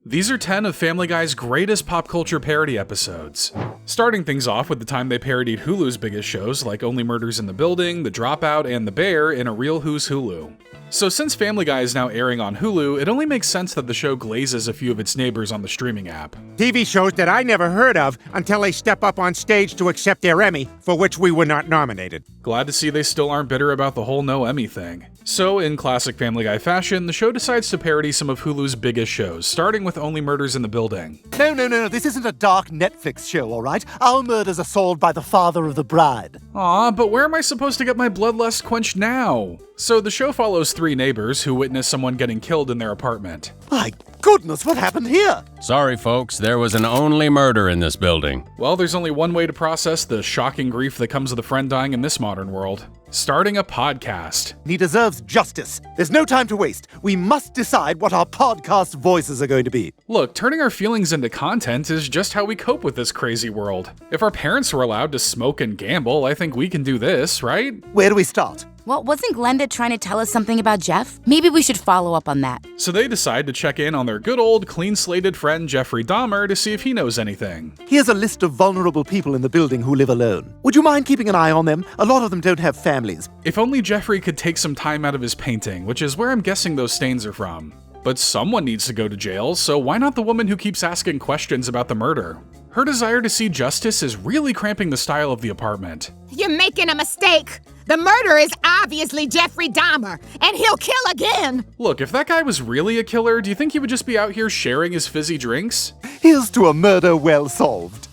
These are 10 of Family Guy's greatest pop culture parody episodes. Starting things off with the time they parodied Hulu's biggest shows like Only Murders in the Building, The Dropout, and The Bear in A Real Who's Hulu. So since Family Guy is now airing on Hulu, it only makes sense that the show glazes a few of its neighbors on the streaming app. TV shows that I never heard of until they step up on stage to accept their Emmy, for which we were not nominated. Glad to see they still aren't bitter about the whole no Emmy thing. So, in classic Family Guy fashion, the show decides to parody some of Hulu's biggest shows, starting with Only Murders in the Building. No, this isn't a dark Netflix show, all right? Our murders are solved by the father of the bride. Aw, but where am I supposed to get my bloodlust quenched now? So the show follows 3 neighbors who witness someone getting killed in their apartment. My goodness, what happened here? Sorry, folks, there was an only murder in this building. Well, there's only one way to process the shocking grief that comes with a friend dying in this modern world. Starting a podcast. He deserves justice. There's no time to waste. We must decide what our podcast voices are going to be. Look, turning our feelings into content is just how we cope with this crazy world. If our parents were allowed to smoke and gamble, I think we can do this, right? Where do we start? Well, wasn't Glenda trying to tell us something about Jeff? Maybe we should follow up on that. So they decide to check in on their good old clean-slated friend Jeffrey Dahmer to see if he knows anything. Here's a list of vulnerable people in the building who live alone. Would you mind keeping an eye on them? A lot of them don't have families. If only Jeffrey could take some time out of his painting, which is where I'm guessing those stains are from. But someone needs to go to jail, so why not the woman who keeps asking questions about the murder? Her desire to see justice is really cramping the style of the apartment. You're making a mistake. The murderer is obviously Jeffrey Dahmer, and he'll kill again. Look, if that guy was really a killer, do you think he would just be out here sharing his fizzy drinks? Here's to a murder well solved.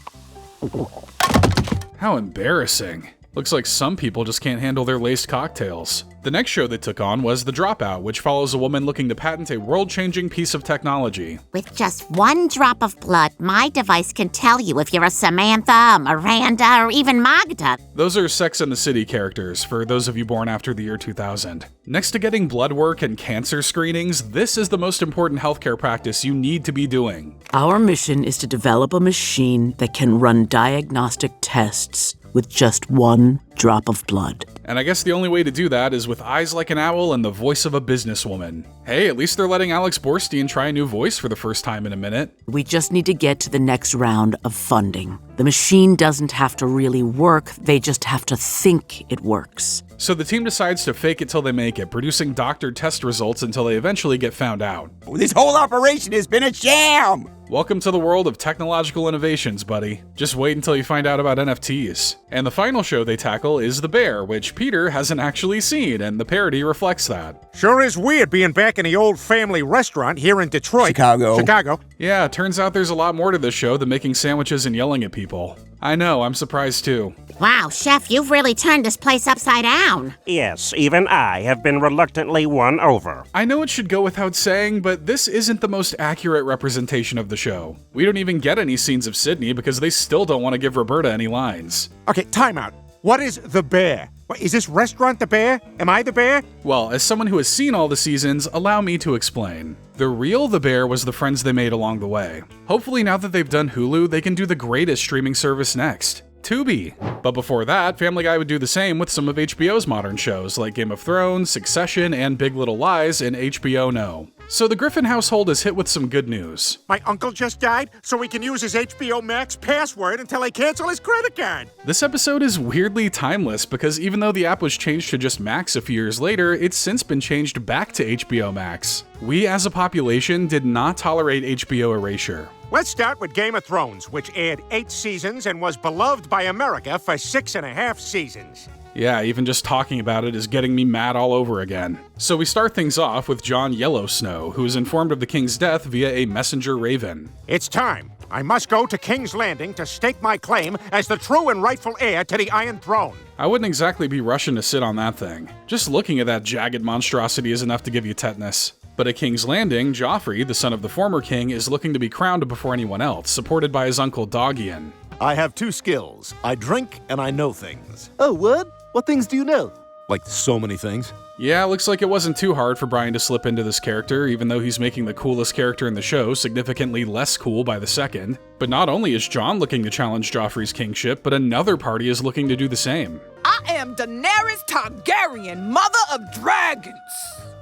How embarrassing. Looks like some people just can't handle their laced cocktails. The next show they took on was The Dropout, which follows a woman looking to patent a world-changing piece of technology. With just one drop of blood, my device can tell you if you're a Samantha, a Miranda, or even Magda. Those are Sex and the City characters, for those of you born after the year 2000. Next to getting blood work and cancer screenings, this is the most important healthcare practice you need to be doing. Our mission is to develop a machine that can run diagnostic tests with just one drop of blood. And I guess the only way to do that is with eyes like an owl and the voice of a businesswoman. Hey, at least they're letting Alex Borstein try a new voice for the first time in a minute. We just need to get to the next round of funding. The machine doesn't have to really work, they just have to think it works. So the team decides to fake it till they make it, producing doctored test results until they eventually get found out. This whole operation has been a sham! Welcome to the world of technological innovations, buddy. Just wait until you find out about NFTs. And the final show they tackle is The Bear, which Peter hasn't actually seen, and the parody reflects that. Sure is weird being back in the old family restaurant here in Detroit. Chicago. Yeah, turns out there's a lot more to this show than making sandwiches and yelling at people. I know, I'm surprised too. Wow, Chef, you've really turned this place upside down. Yes, even I have been reluctantly won over. I know it should go without saying, but this isn't the most accurate representation of the show. We don't even get any scenes of Sydney because they still don't want to give Roberta any lines. Okay, time out. What is The Bear? Is this restaurant The Bear? Am I The Bear? Well, as someone who has seen all the seasons, allow me to explain. The real The Bear was the friends they made along the way. Hopefully now that they've done Hulu, they can do the greatest streaming service next. Tubi. But before that, Family Guy would do the same with some of HBO's modern shows like Game of Thrones, Succession, and Big Little Lies in HBO-No. So the Griffin household is hit with some good news. My uncle just died, so we can use his HBO Max password until I cancel his credit card. This episode is weirdly timeless because even though the app was changed to just Max a few years later, it's since been changed back to HBO Max. We as a population did not tolerate HBO erasure. Let's start with Game of Thrones, which aired 8 seasons and was beloved by America for 6.5 seasons. Yeah, even just talking about it is getting me mad all over again. So we start things off with Jon Yellowsnow, who is informed of the king's death via a messenger raven. It's time. I must go to King's Landing to stake my claim as the true and rightful heir to the Iron Throne. I wouldn't exactly be rushing to sit on that thing. Just looking at that jagged monstrosity is enough to give you tetanus. But at King's Landing, Joffrey, the son of the former king, is looking to be crowned before anyone else, supported by his uncle Doggian. I have 2 skills. I drink and I know things. Oh, what? What things do you know? Like so many things. Yeah, looks like it wasn't too hard for Brian to slip into this character, even though he's making the coolest character in the show significantly less cool by the second. But not only is Jon looking to challenge Joffrey's kingship, but another party is looking to do the same. I am Daenerys Targaryen, mother of dragons.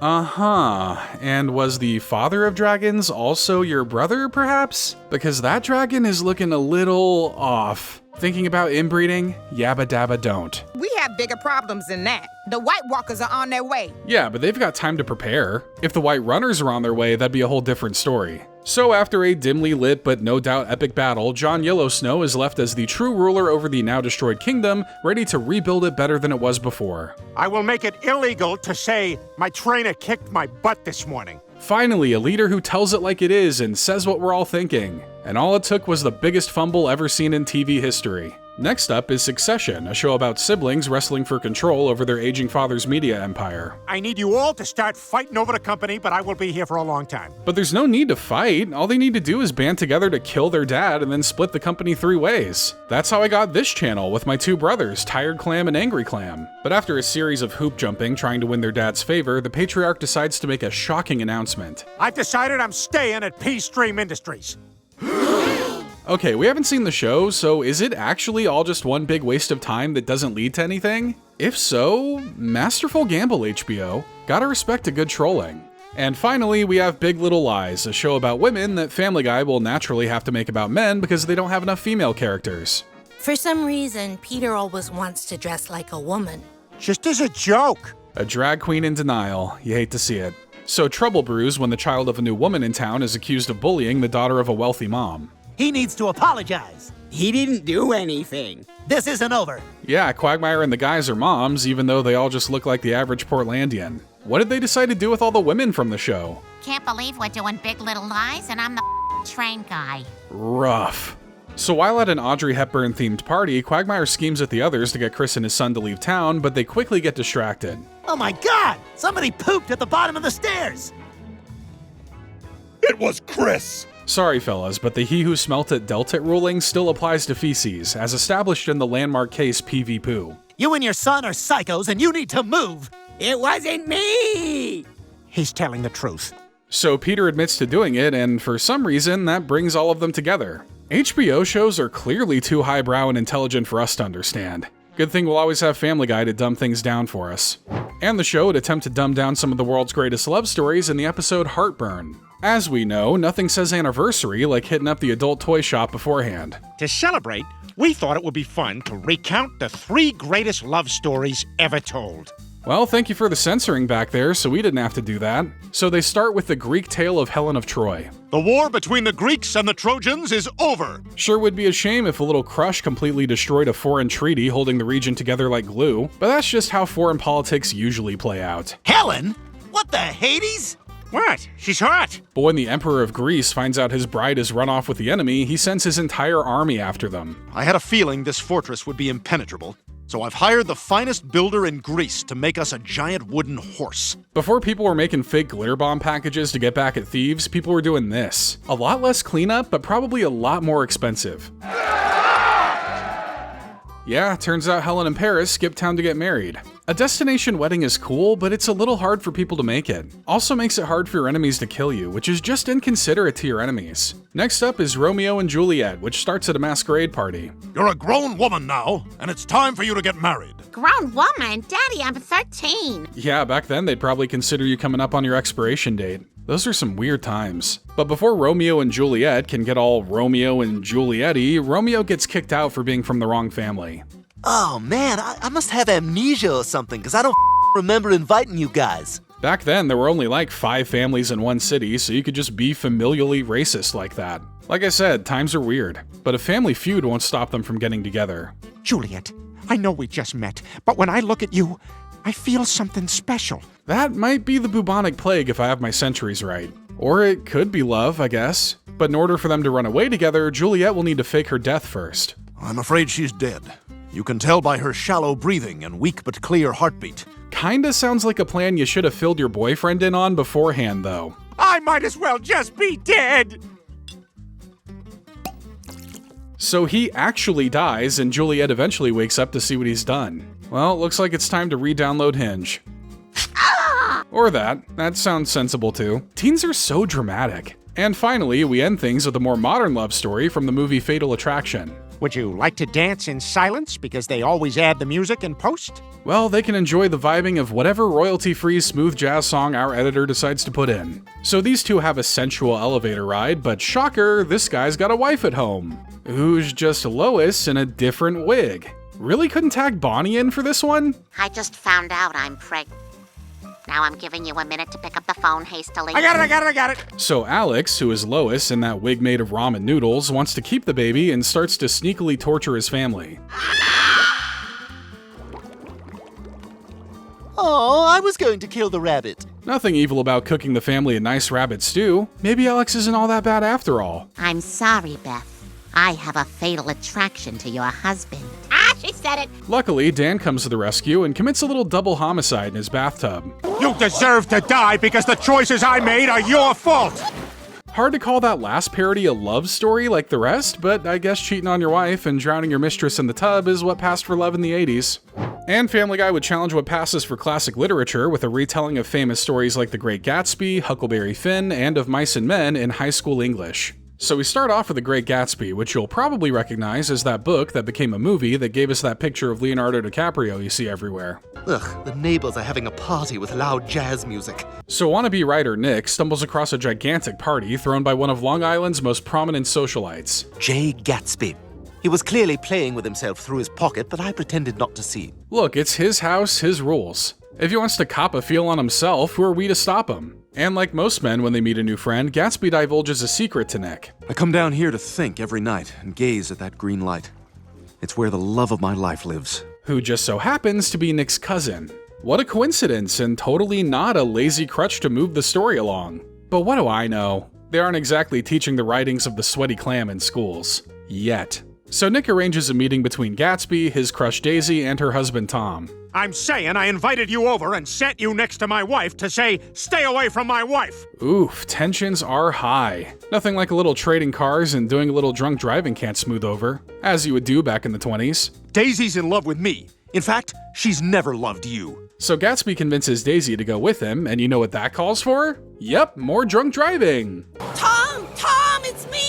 Uh-huh. And was the father of dragons also your brother, perhaps? Because that dragon is looking a little off. Thinking about inbreeding? Yabba dabba don't. We have bigger problems than that. The White Walkers are on their way. Yeah, but they've got time to prepare. If the White Runners are on their way, that'd be a whole different story. So after a dimly lit but no doubt epic battle, Jon Yellowsnow is left as the true ruler over the now destroyed kingdom, ready to rebuild it better than it was before. I will make it illegal to say my trainer kicked my butt this morning. Finally, a leader who tells it like it is and says what we're all thinking. And all it took was the biggest fumble ever seen in TV history. Next up is Succession, a show about siblings wrestling for control over their aging father's media empire. I need you all to start fighting over the company, but I will be here for a long time. But there's no need to fight. All they need to do is band together to kill their dad and then split the company 3 ways. That's how I got this channel with my 2 brothers, Tired Clam and Angry Clam. But after a series of hoop jumping trying to win their dad's favor, the patriarch decides to make a shocking announcement. I've decided I'm staying at P-Stream Industries. Okay, we haven't seen the show, so is it actually all just one big waste of time that doesn't lead to anything? If so, masterful gamble, HBO. Gotta respect a good trolling. And finally, we have Big Little Lies, a show about women that Family Guy will naturally have to make about men because they don't have enough female characters. For some reason, Peter always wants to dress like a woman. Just as a joke. A drag queen in denial. You hate to see it. So trouble brews when the child of a new woman in town is accused of bullying the daughter of a wealthy mom. He needs to apologize. He didn't do anything. This isn't over. Yeah, Quagmire and the guys are moms, even though they all just look like the average Portlandian. What did they decide to do with all the women from the show? Can't believe we're doing Big Little Lies and I'm the train guy. Rough. So while at an Audrey Hepburn-themed party, Quagmire schemes at the others to get Chris and his son to leave town, but they quickly get distracted. Oh my God! Somebody pooped at the bottom of the stairs! It was Chris! Sorry fellas, but the he who smelt it dealt it ruling still applies to feces, as established in the landmark case PV Poo. You and your son are psychos and you need to move! It wasn't me! He's telling the truth. So Peter admits to doing it, and for some reason, that brings all of them together. HBO shows are clearly too highbrow and intelligent for us to understand. Good thing we'll always have Family Guy to dumb things down for us. And the show would attempt to dumb down some of the world's greatest love stories in the episode Heartburn. As we know, nothing says anniversary like hitting up the adult toy shop beforehand. To celebrate, we thought it would be fun to recount the 3 greatest love stories ever told. Well, thank you for the censoring back there, so we didn't have to do that. So they start with the Greek tale of Helen of Troy. The war between the Greeks and the Trojans is over. Sure would be a shame if a little crush completely destroyed a foreign treaty holding the region together like glue, but that's just how foreign politics usually play out. Helen? What the Hades? What? She's hot! But when the Emperor of Greece finds out his bride has run off with the enemy, he sends his entire army after them. I had a feeling this fortress would be impenetrable, so I've hired the finest builder in Greece to make us a giant wooden horse. Before people were making fake glitter bomb packages to get back at thieves, people were doing this. A lot less cleanup, but probably a lot more expensive. Yeah, turns out Helen and Paris skipped town to get married. A destination wedding is cool, but it's a little hard for people to make it. Also makes it hard for your enemies to kill you, which is just inconsiderate to your enemies. Next up is Romeo and Juliet, which starts at a masquerade party. You're a grown woman now, and it's time for you to get married. Grown woman? Daddy, I'm 13. Yeah, back then they'd probably consider you coming up on your expiration date. Those are some weird times. But before Romeo and Juliet can get all Romeo and Juliet-y, Romeo gets kicked out for being from the wrong family. Oh man, I must have amnesia or something, because I don't remember inviting you guys. Back then, there were only like 5 families in one city, so you could just be familially racist like that. Like I said, times are weird, but a family feud won't stop them from getting together. Juliet, I know we just met, but when I look at you, I feel something special. That might be the bubonic plague if I have my centuries right. Or it could be love, I guess. But in order for them to run away together, Juliet will need to fake her death first. I'm afraid she's dead. You can tell by her shallow breathing and weak but clear heartbeat. Kinda sounds like a plan you should have filled your boyfriend in on beforehand, though. I might as well just be dead! So he actually dies, and Juliet eventually wakes up to see what he's done. Well, looks like it's time to re-download Hinge. Or that. That sounds sensible too. Teens are so dramatic. And finally, we end things with a more modern love story from the movie Fatal Attraction. Would you like to dance in silence because they always add the music in post? Well, they can enjoy the vibing of whatever royalty-free smooth jazz song our editor decides to put in. So these two have a sensual elevator ride, but shocker, this guy's got a wife at home, who's just Lois in a different wig. Really couldn't tag Bonnie in for this one? I just found out I'm pregnant. Now I'm giving you a minute to pick up the phone hastily. I got it. So Alex, who is Lois in that wig made of ramen noodles, wants to keep the baby and starts to sneakily torture his family. Oh, I was going to kill the rabbit. Nothing evil about cooking the family a nice rabbit stew. Maybe Alex isn't all that bad after all. I'm sorry, Beth. I have a fatal attraction to your husband. Ah, she said it. Luckily, Dan comes to the rescue and commits a little double homicide in his bathtub. You deserve to die because the choices I made are your fault! Hard to call that last parody a love story like the rest, but I guess cheating on your wife and drowning your mistress in the tub is what passed for love in the 80s. And Family Guy would challenge what passes for classic literature with a retelling of famous stories like The Great Gatsby, Huckleberry Finn, and Of Mice and Men in high school English. So we start off with The Great Gatsby, which you'll probably recognize as that book that became a movie that gave us that picture of Leonardo DiCaprio you see everywhere. Ugh, the neighbors are having a party with loud jazz music. So wannabe writer Nick stumbles across a gigantic party thrown by one of Long Island's most prominent socialites, Jay Gatsby. He was clearly playing with himself through his pocket, but I pretended not to see. Look, it's his house, his rules. If he wants to cop a feel on himself, who are we to stop him? And like most men when they meet a new friend, Gatsby divulges a secret to Nick. I come down here to think every night and gaze at that green light. It's where the love of my life lives. Who just so happens to be Nick's cousin. What a coincidence, and totally not a lazy crutch to move the story along. But what do I know? They aren't exactly teaching the writings of the sweaty clam in schools. Yet. So Nick arranges a meeting between Gatsby, his crush Daisy, and her husband Tom. I'm saying I invited you over and sat you next to my wife to say, stay away from my wife. Oof, tensions are high. Nothing like a little trading cars and doing a little drunk driving can't smooth over, as you would do back in the 20s. Daisy's in love with me. In fact, she's never loved you. So Gatsby convinces Daisy to go with him, and you know what that calls for? Yep, more drunk driving. Tom, it's me!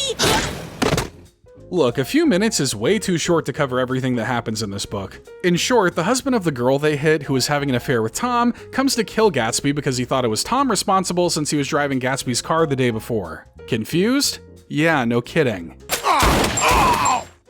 Look, a few minutes is way too short to cover everything that happens in this book. In short, the husband of the girl they hit, who was having an affair with Tom, comes to kill Gatsby because he thought it was Tom responsible since he was driving Gatsby's car the day before. Confused? Yeah, no kidding.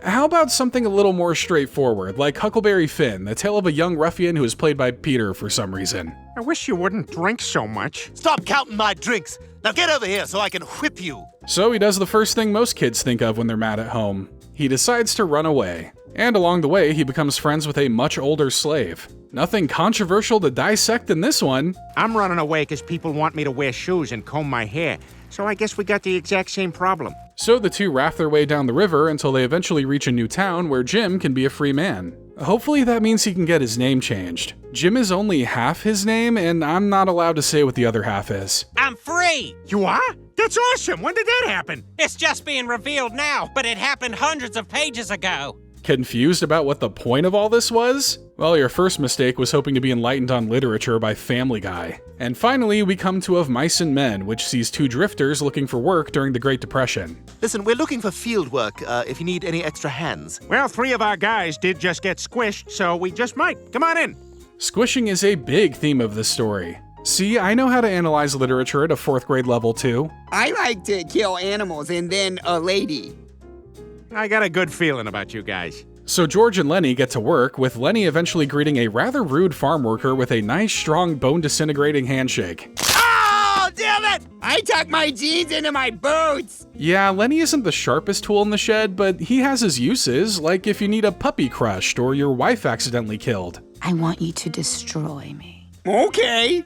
How about something a little more straightforward, like Huckleberry Finn, the tale of a young ruffian who is played by Peter for some reason? I wish you wouldn't drink so much. Stop counting my drinks. Now get over here so I can whip you. So he does the first thing most kids think of when they're mad at home. He decides to run away. And along the way, he becomes friends with a much older slave. Nothing controversial to dissect in this one. I'm running away because people want me to wear shoes and comb my hair. So I guess we got the exact same problem. So the two raft their way down the river until they eventually reach a new town where Jim can be a free man. Hopefully that means he can get his name changed. Jim is only half his name, and I'm not allowed to say what the other half is. I'm free! You are? That's awesome! When did that happen? It's just being revealed now, but it happened hundreds of pages ago. Confused about what the point of all this was? Well, your first mistake was hoping to be enlightened on literature by Family Guy. And finally, we come to Of Mice and Men, which sees two drifters looking for work during the Great Depression. Listen, we're looking for field work, if you need any extra hands. Well, 3 of our guys did just get squished, so we just might. Come on in. Squishing is a big theme of this story. See, I know how to analyze literature at a 4th grade level too. I like to kill animals and then a lady. I got a good feeling about you guys. So George and Lenny get to work, with Lenny eventually greeting a rather rude farm worker with a nice, strong, bone-disintegrating handshake. Oh, damn it! I tucked my jeans into my boots! Yeah, Lenny isn't the sharpest tool in the shed, but he has his uses, like if you need a puppy crushed or your wife accidentally killed. I want you to destroy me. Okay.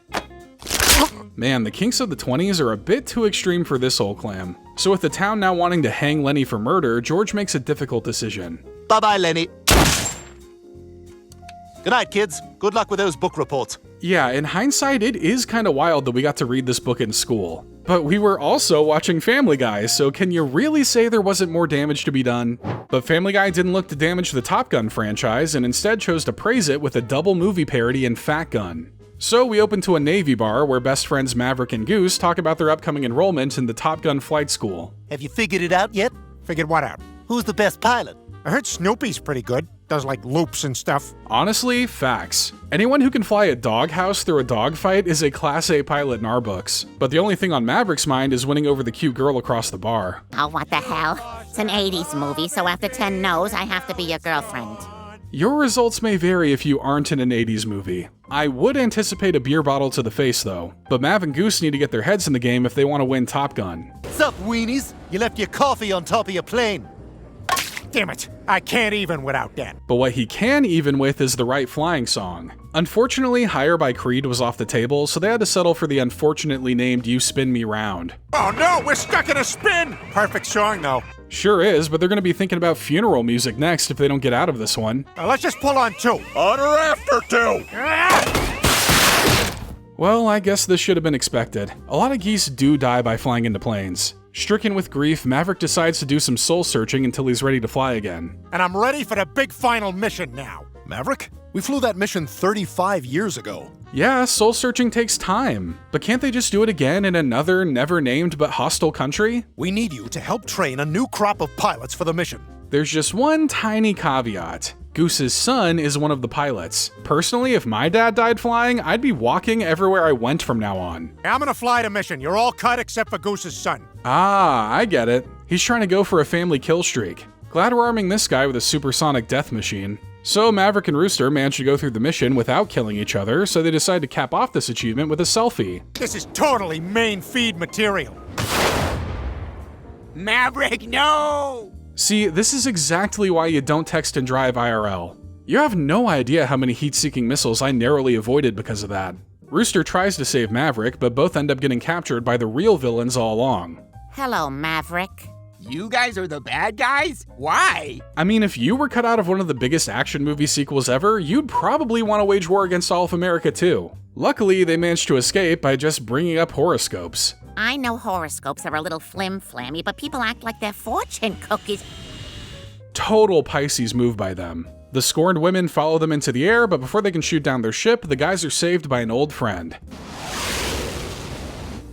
Man, the kinks of the 20s are a bit too extreme for this old clam. So with the town now wanting to hang Lenny for murder, George makes a difficult decision. Bye-bye, Lenny. Good night, kids. Good luck with those book reports. Yeah, in hindsight, it is kinda wild that we got to read this book in school. But we were also watching Family Guy, so can you really say there wasn't more damage to be done? But Family Guy didn't look to damage the Top Gun franchise, and instead chose to praise it with a double movie parody in Fat Gun. So we open to a Navy bar where best friends Maverick and Goose talk about their upcoming enrollment in the Top Gun flight school. Have you figured it out yet? Figured what out? Who's the best pilot? I heard Snoopy's pretty good. Does like loops and stuff. Honestly, facts. Anyone who can fly a doghouse through a dogfight is a Class A pilot in our books. But the only thing on Maverick's mind is winning over the cute girl across the bar. Oh, what the hell? It's an 80s movie, so after 10 no's, I have to be your girlfriend. Your results may vary if you aren't in an 80s movie. I would anticipate a beer bottle to the face though, but Mav and Goose need to get their heads in the game if they want to win Top Gun. Sup, weenies? You left your coffee on top of your plane. Damn it, I can't even without that. But what he can even with is the right flying song. Unfortunately, Higher by Creed was off the table, so they had to settle for the unfortunately named You Spin Me Round. Oh no, we're stuck in a spin! Perfect song though. Sure is, but they're gonna be thinking about funeral music next if they don't get out of this one. Let's just pull on 2. On or after 2! Well, I guess this should have been expected. A lot of geese do die by flying into planes. Stricken with grief, Maverick decides to do some soul searching until he's ready to fly again. And I'm ready for the big final mission now. Maverick? We flew that mission 35 years ago. Yeah, soul searching takes time, but can't they just do it again in another never-named but hostile country? We need you to help train a new crop of pilots for the mission. There's just one tiny caveat. Goose's son is one of the pilots. Personally, if my dad died flying, I'd be walking everywhere I went from now on. I'm gonna fly the mission. You're all cut except for Goose's son. Ah, I get it. He's trying to go for a family kill streak. Glad we're arming this guy with a supersonic death machine. So Maverick and Rooster manage to go through the mission without killing each other, so they decide to cap off this achievement with a selfie. This is totally main feed material. Maverick, no! See, this is exactly why you don't text and drive IRL. You have no idea how many heat-seeking missiles I narrowly avoided because of that. Rooster tries to save Maverick, but both end up getting captured by the real villains all along. Hello, Maverick. You guys are the bad guys? Why? I mean, if you were cut out of one of the biggest action movie sequels ever, you'd probably want to wage war against all of America too. Luckily, they managed to escape by just bringing up horoscopes. I know horoscopes are a little flim-flammy, but people act like they're fortune cookies. Total Pisces move by them. The scorned women follow them into the air, but before they can shoot down their ship, the guys are saved by an old friend.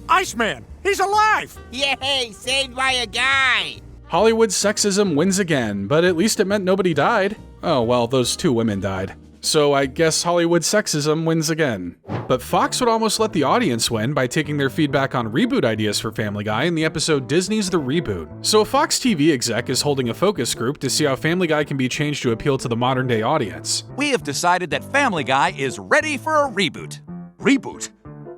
Iceman! He's alive! Yay, saved by a guy! Hollywood sexism wins again, but at least it meant nobody died. Oh, well, those 2 women died. So I guess Hollywood sexism wins again. But Fox would almost let the audience win by taking their feedback on reboot ideas for Family Guy in the episode Disney's The Reboot. So a Fox TV exec is holding a focus group to see how Family Guy can be changed to appeal to the modern day audience. We have decided that Family Guy is ready for a reboot. Reboot?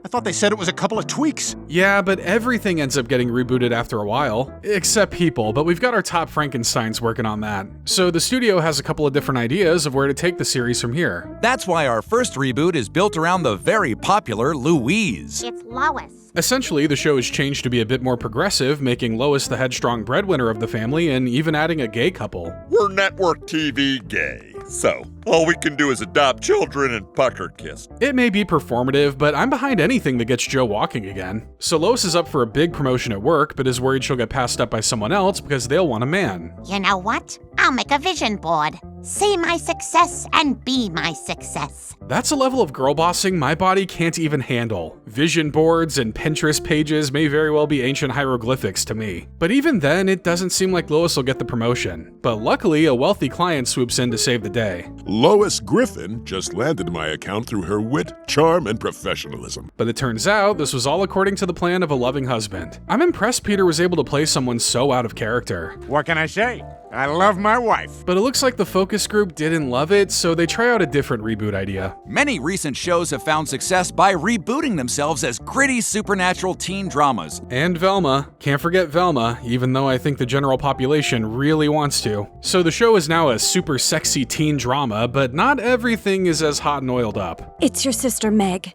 I thought they said it was a couple of tweaks. Yeah, but everything ends up getting rebooted after a while. Except people, but we've got our top Frankensteins working on that. So the studio has a couple of different ideas of where to take the series from here. That's why our first reboot is built around the very popular Louise. It's Lois. Essentially, the show is changed to be a bit more progressive, making Lois the headstrong breadwinner of the family and even adding a gay couple. We're network TV gay, so all we can do is adopt children and pucker kiss. It may be performative, but I'm behind anything that gets Joe walking again. So Lois is up for a big promotion at work, but is worried she'll get passed up by someone else because they'll want a man. You know what? I'll make a vision board. See my success and be my success. That's a level of girl bossing my body can't even handle. Vision boards and Pinterest pages may very well be ancient hieroglyphics to me. But even then, it doesn't seem like Lois will get the promotion. But luckily, a wealthy client swoops in to save the day. Lois Griffin just landed my account through her wit, charm, and professionalism. But it turns out this was all according to the plan of a loving husband. I'm impressed Peter was able to play someone so out of character. What can I say? I love my wife. But it looks like the focus group didn't love it, so they try out a different reboot idea. Many recent shows have found success by rebooting themselves as gritty supernatural teen dramas. And Velma. Can't forget Velma, even though I think the general population really wants to. So the show is now a super sexy teen drama, but not everything is as hot and oiled up. It's your sister Meg.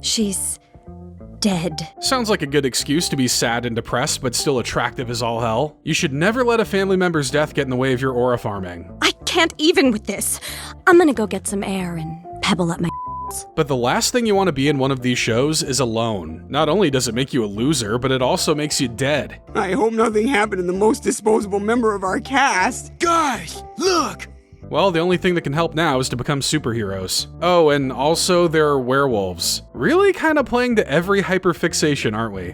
She's dead. Sounds like a good excuse to be sad and depressed, but still attractive as all hell. You should never let a family member's death get in the way of your aura farming. I can't even with this. I'm gonna go get some air and pebble up my But the last thing you want to be in one of these shows is alone. Not only does it make you a loser, but it also makes you dead. I hope nothing happened to the most disposable member of our cast. Guys, look! Well, the only thing that can help now is to become superheroes. Oh, and also there are werewolves. Really kind of playing to every hyperfixation, aren't we?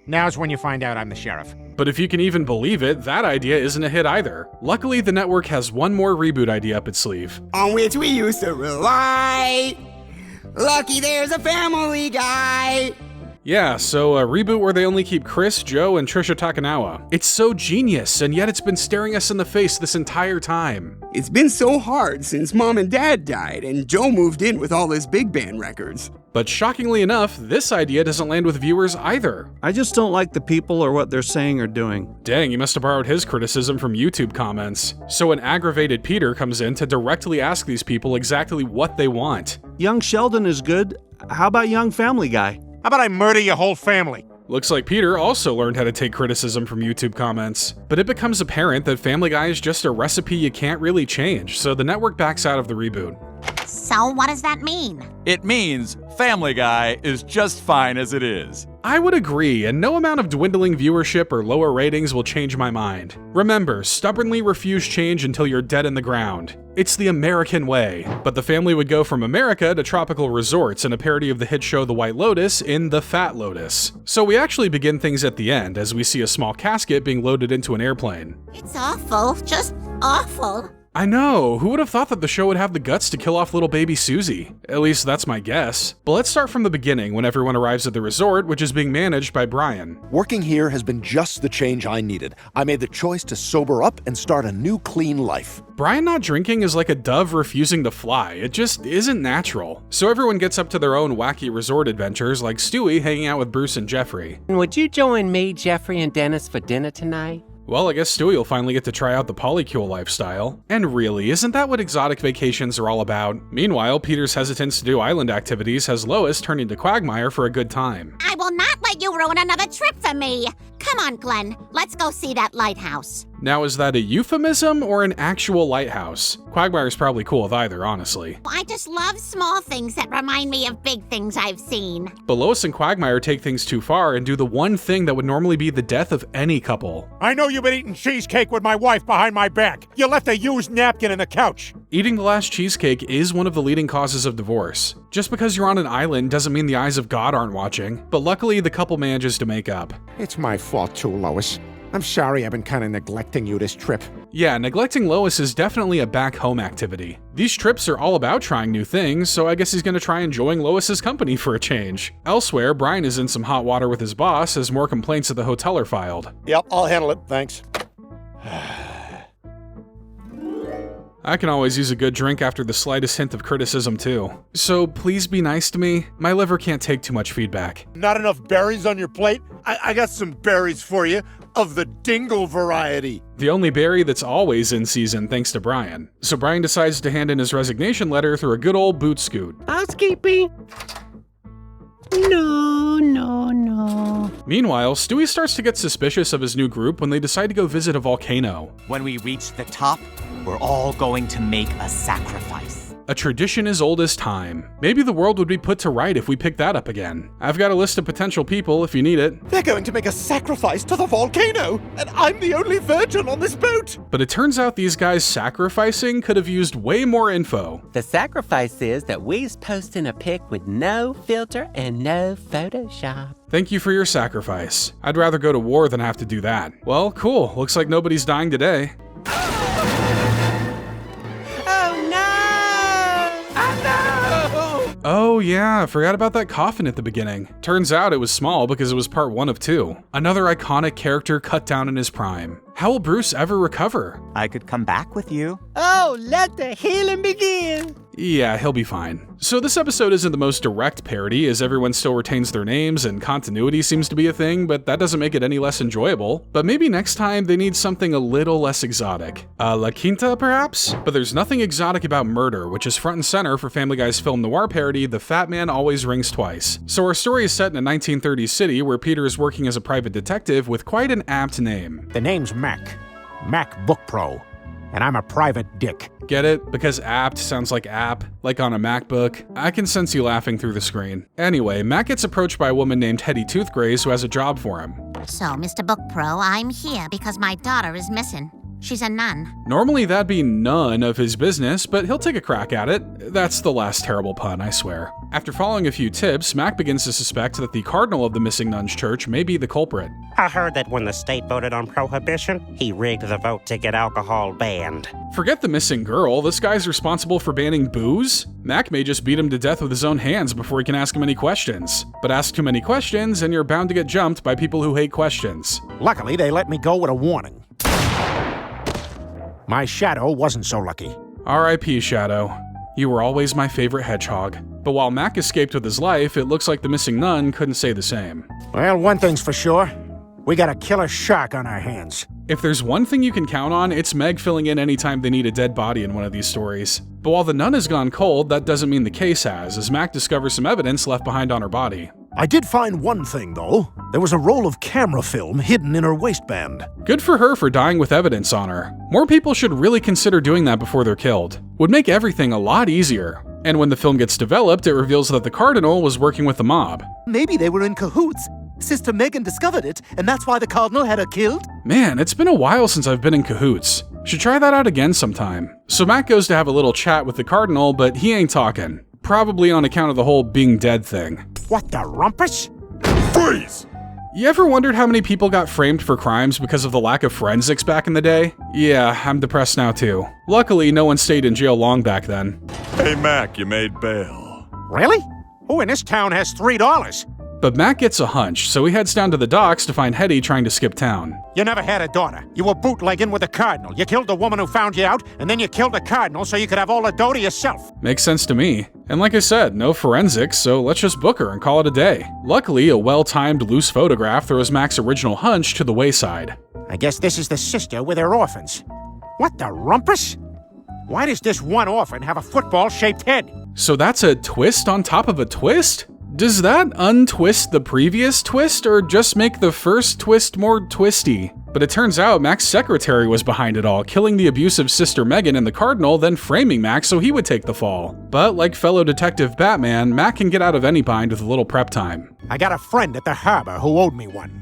Now's when you find out I'm the sheriff. But if you can even believe it, that idea isn't a hit either. Luckily, the network has one more reboot idea up its sleeve. On which we used to rely. Lucky there's a Family Guy. Yeah, so a reboot where they only keep Chris, Joe, and Trisha Takanawa. It's so genius, and yet it's been staring us in the face this entire time. It's been so hard since Mom and Dad died, and Joe moved in with all his big band records. But shockingly enough, this idea doesn't land with viewers either. I just don't like the people or what they're saying or doing. Dang, you must have borrowed his criticism from YouTube comments. So an aggravated Peter comes in to directly ask these people exactly what they want. Young Sheldon is good. How about Young Family Guy? How about I murder your whole family? Looks like Peter also learned how to take criticism from YouTube comments. But it becomes apparent that Family Guy is just a recipe you can't really change, so the network backs out of the reboot. So what does that mean? It means Family Guy is just fine as it is. I would agree, and no amount of dwindling viewership or lower ratings will change my mind. Remember, stubbornly refuse change until you're dead in the ground. It's the American way. But the family would go from America to tropical resorts in a parody of the hit show The White Lotus in The Fat Lotus. So we actually begin things at the end as we see a small casket being loaded into an airplane. It's awful, just awful. I know, who would have thought that the show would have the guts to kill off little baby Susie? At least that's my guess. But let's start from the beginning when everyone arrives at the resort, which is being managed by Brian. Working here has been just the change I needed. I made the choice to sober up and start a new clean life. Brian not drinking is like a dove refusing to fly. It just isn't natural. So everyone gets up to their own wacky resort adventures, like Stewie hanging out with Bruce and Jeffrey. Would you join me, Jeffrey, and Dennis for dinner tonight? Well, I guess Stewie will finally get to try out the polycule lifestyle. And really, isn't that what exotic vacations are all about? Meanwhile, Peter's hesitance to do island activities has Lois turning to Quagmire for a good time. I will not let you ruin another trip for me. Come on, Glenn. Let's go see that lighthouse. Now, is that a euphemism or an actual lighthouse? Quagmire's probably cool with either, honestly. I just love small things that remind me of big things I've seen. But Lois and Quagmire take things too far and do the one thing that would normally be the death of any couple. I know you've been eating cheesecake with my wife behind my back. You left a used napkin in the couch. Eating the last cheesecake is one of the leading causes of divorce. Just because you're on an island doesn't mean the eyes of God aren't watching, but luckily the couple manages to make up. It's my fault too, Lois. I'm sorry I've been kind of neglecting you this trip. Yeah, neglecting Lois is definitely a back-home activity. These trips are all about trying new things, so I guess he's gonna try enjoying Lois's company for a change. Elsewhere, Brian is in some hot water with his boss as more complaints at the hotel are filed. Yep, I'll handle it, thanks. I can always use a good drink after the slightest hint of criticism too. So please be nice to me. My liver can't take too much feedback. Not enough berries on your plate? I got some berries for you, of the dingle variety. The only berry that's always in season thanks to Brian. So Brian decides to hand in his resignation letter through a good old boot scoot. Housekeeping? No. Meanwhile, Stewie starts to get suspicious of his new group when they decide to go visit a volcano. When we reach the top, we're all going to make a sacrifice. A tradition as old as time. Maybe the world would be put to right if we picked that up again. I've got a list of potential people if you need it. They're going to make a sacrifice to the volcano, and I'm the only virgin on this boat. But it turns out these guys sacrificing could have used way more info. The sacrifice is that we's posting a pic with no filter and no Photoshop. Thank you for your sacrifice. I'd rather go to war than have to do that. Well, cool. Looks like nobody's dying today. Oh yeah, I forgot about that coffin at the beginning. Turns out it was small because it was part 1 of 2. Another iconic character cut down in his prime. How will Bruce ever recover? I could come back with you. Oh, let the healing begin. Yeah, he'll be fine. So this episode isn't the most direct parody, as everyone still retains their names and continuity seems to be a thing, but that doesn't make it any less enjoyable. But maybe next time they need something a little less exotic. La Quinta, perhaps? But there's nothing exotic about murder, which is front and center for Family Guy's film noir parody, The Fat Man Always Rings Twice. So our story is set in a 1930s city where Peter is working as a private detective with quite an apt name. The name's Mac Book Pro, and I'm a private dick. Get it? Because apt sounds like app, like on a MacBook. I can sense you laughing through the screen. Anyway, Mac gets approached by a woman named Hetty Toothgrace who has a job for him. So, Mr. Book Pro, I'm here because my daughter is missing. She's a nun. Normally that'd be none of his business, but he'll take a crack at it. That's the last terrible pun, I swear. After following a few tips, Mac begins to suspect that the cardinal of the missing nun's church may be the culprit. I heard that when the state voted on prohibition, he rigged the vote to get alcohol banned. Forget the missing girl, this guy's responsible for banning booze? Mac may just beat him to death with his own hands before he can ask him any questions. But ask too many questions and you're bound to get jumped by people who hate questions. Luckily, they let me go with a warning. My Shadow wasn't so lucky. R.I.P. Shadow. You were always my favorite hedgehog. But while Mac escaped with his life, it looks like the missing nun couldn't say the same. Well, one thing's for sure. We got a killer shark on our hands. If there's one thing you can count on, it's Meg filling in anytime they need a dead body in one of these stories. But while the nun has gone cold, that doesn't mean the case has, as Mac discovers some evidence left behind on her body. I did find one thing, though. There was a roll of camera film hidden in her waistband. Good for her for dying with evidence on her. More people should really consider doing that before they're killed. Would make everything a lot easier. And when the film gets developed, it reveals that the cardinal was working with the mob. Maybe they were in cahoots. Sister Megan discovered it, and that's why the cardinal had her killed? Man, it's been a while since I've been in cahoots. Should try that out again sometime. So Mac goes to have a little chat with the cardinal, but he ain't talking. Probably on account of the whole being dead thing. What the rumpus? Freeze! You ever wondered how many people got framed for crimes because of the lack of forensics back in the day? Yeah, I'm depressed now too. Luckily, no one stayed in jail long back then. Hey Mac, you made bail. Really? Who in this town has $3? But Mac gets a hunch, so he heads down to the docks to find Hetty trying to skip town. You never had a daughter. You were bootlegging with the cardinal. You killed the woman who found you out, and then you killed the cardinal so you could have all the dough to yourself. Makes sense to me. And like I said, no forensics, so let's just book her and call it a day. Luckily, a well-timed loose photograph throws Mac's original hunch to the wayside. I guess this is the sister with her orphans. What the rumpus? Why does this one orphan have a football-shaped head? So that's a twist on top of a twist? Does that untwist the previous twist, or just make the first twist more twisty? But it turns out Mac's secretary was behind it all, killing the abusive sister Megan and the cardinal, then framing Mac so he would take the fall. But like fellow detective Batman, Mac can get out of any bind with a little prep time. I got a friend at the harbor who owed me one.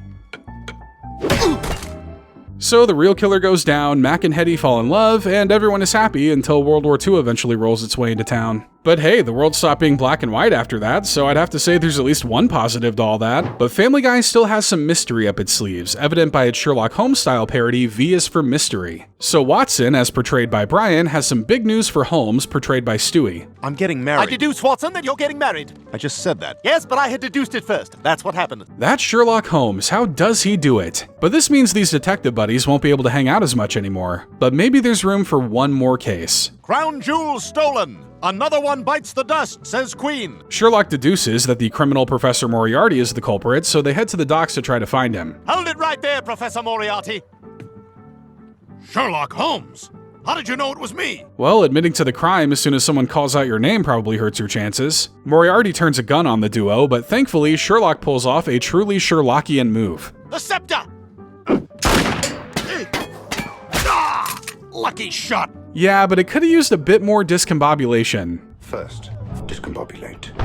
So the real killer goes down, Mac and Hetty fall in love, and everyone is happy until World War II eventually rolls its way into town. But hey, the world stopped being black and white after that, so I'd have to say there's at least one positive to all that. But Family Guy still has some mystery up its sleeves, evident by its Sherlock Holmes-style parody, V is for Mystery. So Watson, as portrayed by Brian, has some big news for Holmes, portrayed by Stewie. I'm getting married. I deduce, Watson, that you're getting married. I just said that. Yes, but I had deduced it first. That's what happened. That's Sherlock Holmes. How does he do it? But this means these detective buddies won't be able to hang out as much anymore. But maybe there's room for one more case. Crown jewels stolen. Another one bites the dust, says Queen. Sherlock deduces that the criminal Professor Moriarty is the culprit, so they head to the docks to try to find him. Hold it right there, Professor Moriarty. Sherlock Holmes? How did you know it was me? Well, admitting to the crime as soon as someone calls out your name probably hurts your chances. Moriarty turns a gun on the duo, but thankfully, Sherlock pulls off a truly Sherlockian move. The scepter! Lucky shot! Yeah, but it could have used a bit more discombobulation. First, discombobulate.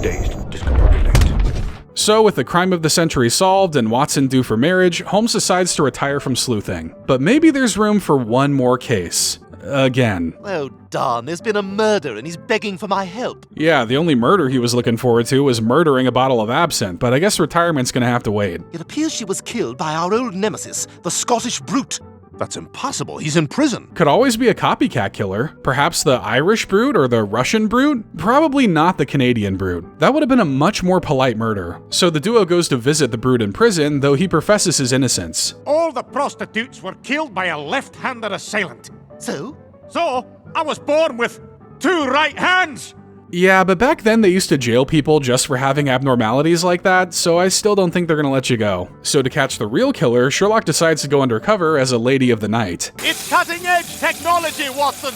Dazed, discombobulate. So, with the crime of the century solved and Watson due for marriage, Holmes decides to retire from sleuthing. But maybe there's room for one more case. Again. Oh, darn, there's been a murder and he's begging for my help. Yeah, the only murder he was looking forward to was murdering a bottle of absinthe, but I guess retirement's gonna have to wait. It appears she was killed by our old nemesis, the Scottish brute. That's impossible. He's in prison. Could always be a copycat killer. Perhaps the Irish brute or the Russian brute? Probably not the Canadian brute. That would have been a much more polite murder. So the duo goes to visit the brute in prison, though he professes his innocence. All the prostitutes were killed by a left-handed assailant. So? So, I was born with 2 right hands! Yeah, but back then they used to jail people just for having abnormalities like that, so I still don't think they're gonna let you go. So to catch the real killer, Sherlock decides to go undercover as a lady of the night. It's cutting-edge technology, Watson!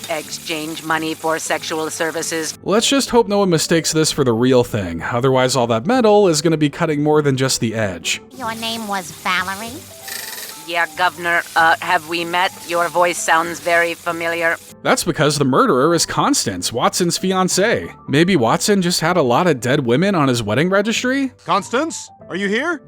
Exchange money for sexual services. Let's just hope no one mistakes this for the real thing, otherwise all that metal is gonna be cutting more than just the edge. Your name was Valerie? Yeah, Governor, have we met? Your voice sounds very familiar. That's because the murderer is Constance, Watson's fiancée. Maybe Watson just had a lot of dead women on his wedding registry? Constance, are you here?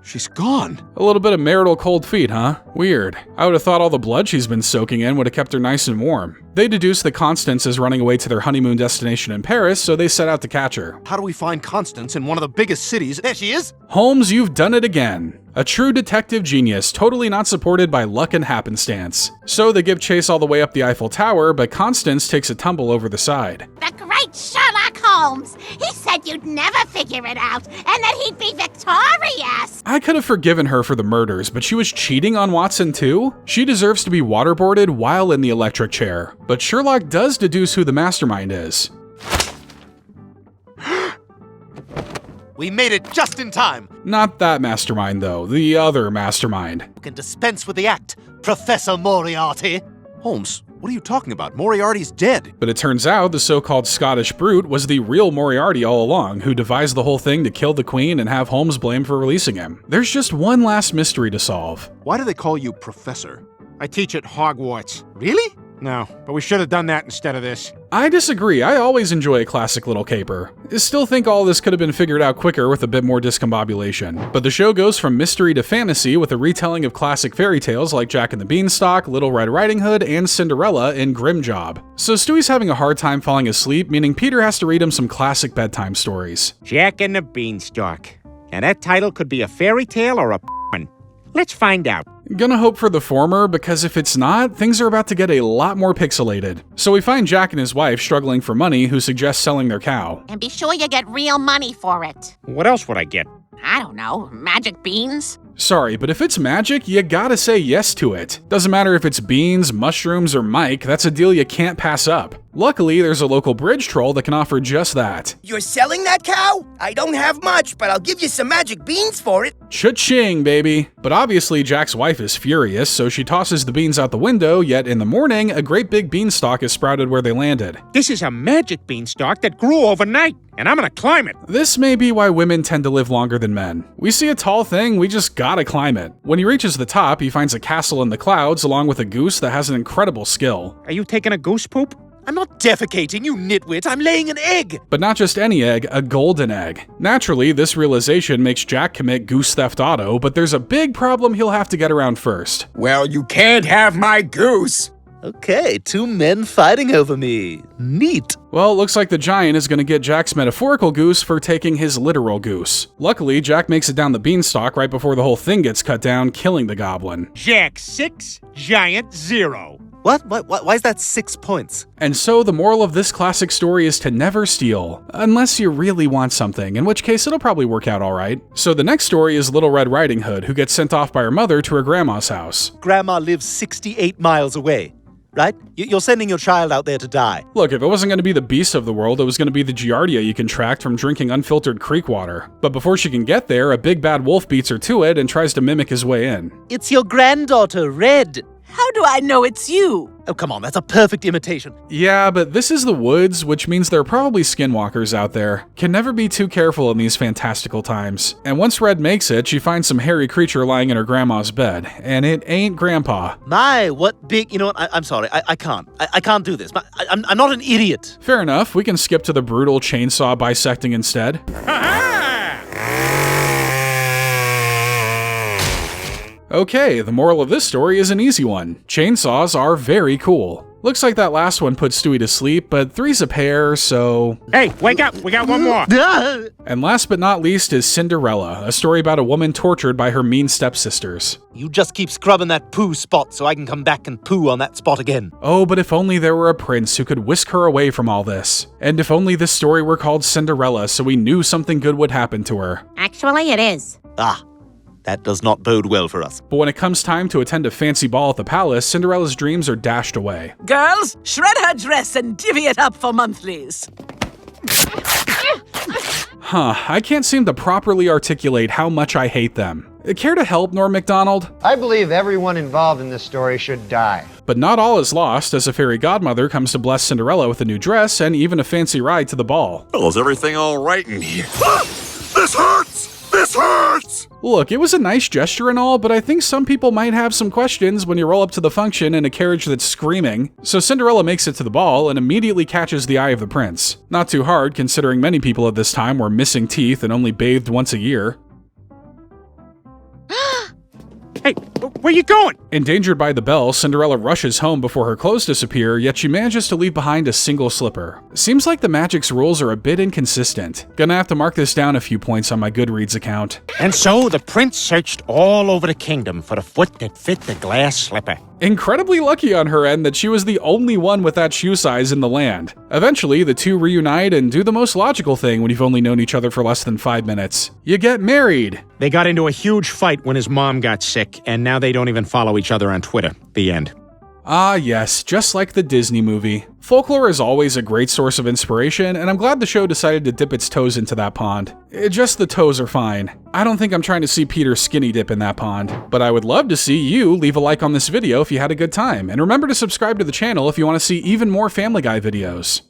She's gone. A little bit of marital cold feet, huh? Weird. I would have thought all the blood she's been soaking in would have kept her nice and warm. They deduce that Constance is running away to their honeymoon destination in Paris, so they set out to catch her. How do we find Constance in one of the biggest cities? There she is! Holmes, you've done it again. A true detective genius, totally not supported by luck and happenstance. So they give chase all the way up the Eiffel Tower, but Constance takes a tumble over the side. The great Sherlock Holmes! He said you'd never figure it out, and that he'd be victorious! I could have forgiven her for the murders, but she was cheating on Watson too? She deserves to be waterboarded while in the electric chair. But Sherlock does deduce who the mastermind is. We made it just in time. Not that mastermind though, the other mastermind. You can dispense with the act, Professor Moriarty. Holmes, what are you talking about? Moriarty's dead. But it turns out the so-called Scottish brute was the real Moriarty all along, who devised the whole thing to kill the Queen and have Holmes blamed for releasing him. There's just one last mystery to solve. Why do they call you Professor? I teach at Hogwarts. Really? No, but we should have done that instead of this. I disagree. I always enjoy a classic little caper. I still think all this could have been figured out quicker with a bit more discombobulation. But the show goes from mystery to fantasy with a retelling of classic fairy tales like Jack and the Beanstalk, Little Red Riding Hood, and Cinderella in Grimm Job. So Stewie's having a hard time falling asleep, meaning Peter has to read him some classic bedtime stories. Jack and the Beanstalk. Now that title could be a fairy tale or a one. Let's find out. Gonna hope for the former, because if it's not, things are about to get a lot more pixelated. So we find Jack and his wife struggling for money, who suggest selling their cow. And be sure you get real money for it. What else would I get? I don't know, magic beans? Sorry, but if it's magic, you gotta say yes to it. Doesn't matter if it's beans, mushrooms, or Mike, that's a deal you can't pass up. Luckily, there's a local bridge troll that can offer just that. You're selling that cow? I don't have much, but I'll give you some magic beans for it. Cha-ching, baby. But obviously, Jack's wife is furious, so she tosses the beans out the window, yet in the morning, a great big beanstalk is sprouted where they landed. This is a magic beanstalk that grew overnight, and I'm gonna climb it. This may be why women tend to live longer than men. We see a tall thing, we just gotta climb it. When he reaches the top, he finds a castle in the clouds along with a goose that has an incredible skill. Are you taking a goose poop? I'm not defecating, you nitwit. I'm laying an egg. But not just any egg, a golden egg. Naturally, this realization makes Jack commit goose theft auto, but there's a big problem he'll have to get around first. Well, you can't have my goose. Okay, 2 men fighting over me. Neat. Well, looks like the giant is gonna get Jack's metaphorical goose for taking his literal goose. Luckily, Jack makes it down the beanstalk right before the whole thing gets cut down, killing the goblin. Jack 6, giant 0. What? Why is that 6 points? And so the moral of this classic story is to never steal, unless you really want something, in which case it'll probably work out alright. So the next story is Little Red Riding Hood, who gets sent off by her mother to her grandma's house. Grandma lives 68 miles away, right? You're sending your child out there to die. Look, if it wasn't going to be the beast of the world, it was going to be the Giardia you contract from drinking unfiltered creek water. But before she can get there, a big bad wolf beats her to it and tries to mimic his way in. It's your granddaughter, Red. How do I know it's you? Oh, come on, that's a perfect imitation. Yeah, but this is the woods, which means there are probably skinwalkers out there. Can never be too careful in these fantastical times. And once Red makes it, she finds some hairy creature lying in her grandma's bed, and it ain't Grandpa. My, what big... You know what? I'm sorry. I can't. I can't do this. I'm not an idiot. Fair enough. We can skip to the brutal chainsaw bisecting instead. Okay, the moral of this story is an easy one. Chainsaws are very cool. Looks like that last one put Stewie to sleep, but 3's a pair, so... Hey, wake up! We got one more! And last but not least is Cinderella, a story about a woman tortured by her mean stepsisters. You just keep scrubbing that poo spot so I can come back and poo on that spot again. Oh, but if only there were a prince who could whisk her away from all this. And if only this story were called Cinderella so we knew something good would happen to her. Actually, it is. Ah. That does not bode well for us. But when it comes time to attend a fancy ball at the palace, Cinderella's dreams are dashed away. Girls, shred her dress and divvy it up for monthlies. I can't seem to properly articulate how much I hate them. Care to help, Norm MacDonald? I believe everyone involved in this story should die. But not all is lost, as a fairy godmother comes to bless Cinderella with a new dress and even a fancy ride to the ball. Well, is everything all right in here? This hurts! This hurts! Look, it was a nice gesture and all, but I think some people might have some questions when you roll up to the function in a carriage that's screaming. So Cinderella makes it to the ball and immediately catches the eye of the prince. Not too hard, considering many people at this time were missing teeth and only bathed once a year. Hey, where you going? Endangered by the bell, Cinderella rushes home before her clothes disappear, yet she manages to leave behind a single slipper. Seems like the magic's rules are a bit inconsistent. Gonna have to mark this down a few points on my Goodreads account. And so the prince searched all over the kingdom for the foot that fit the glass slipper. Incredibly lucky on her end that she was the only one with that shoe size in the land. Eventually, the two reunite and do the most logical thing when you've only known each other for less than 5 minutes. You get married! They got into a huge fight when his mom got sick, and now they don't even follow each other on Twitter. The end. Ah yes, just like the Disney movie. Folklore is always a great source of inspiration, and I'm glad the show decided to dip its toes into that pond. Just the toes are fine. I don't think I'm trying to see Peter skinny dip in that pond, but I would love to see you leave a like on this video if you had a good time, and remember to subscribe to the channel if you want to see even more Family Guy videos.